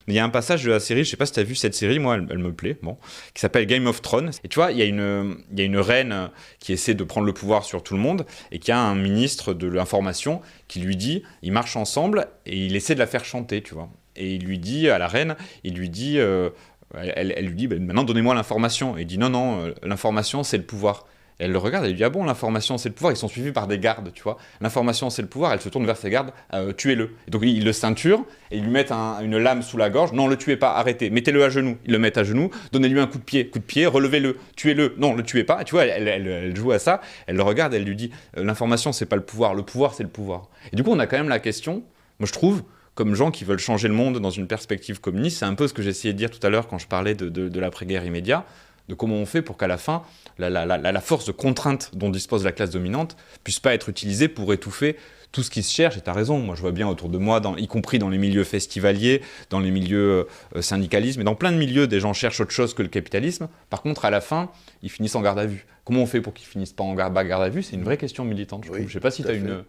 Il y a un passage de la série, je sais pas si tu as vu cette série, moi elle me plaît, bon, qui s'appelle Game of Thrones. Et tu vois, il y a une reine qui essaie de prendre le pouvoir sur tout le monde et qui a un ministre de l'information qui lui dit, ils marchent ensemble et il essaie de la faire chanter, tu vois. Et il lui dit à la reine, il lui dit, elle lui dit, bah, maintenant donnez-moi l'information. Et il dit non, non, l'information c'est le pouvoir. Et elle le regarde, elle lui dit ah bon, l'information c'est le pouvoir, ils sont suivis par des gardes, tu vois. L'information c'est le pouvoir, elle se tourne vers ses gardes, tuez-le. Et donc ils le ceinturent et ils lui mettent une lame sous la gorge, non, le tuez pas, arrêtez, mettez-le à genoux. Ils le mettent à genoux, donnez-lui un coup de pied, relevez-le, tuez-le, non, le tuez pas. Et tu vois, elle joue à ça, elle le regarde, elle lui dit l'information c'est pas le pouvoir c'est le pouvoir. Et du coup, on a quand même la question, moi je trouve, comme gens qui veulent changer le monde dans une perspective communiste, c'est un peu ce que j'essayais de dire tout à l'heure quand je parlais de l'après-guerre immédiat, de comment on fait pour qu'à la fin, la force de contrainte dont dispose la classe dominante puisse pas être utilisée pour étouffer tout ce qui se cherche. Et tu as raison, moi je vois bien autour de moi, y compris dans les milieux festivaliers, dans les milieux syndicalisme, et dans plein de milieux, des gens cherchent autre chose que le capitalisme. Par contre, à la fin, ils finissent en garde à vue. Comment on fait pour qu'ils finissent pas en garde à vue? C'est une vraie question militante, je trouve. Je sais pas si tu as une...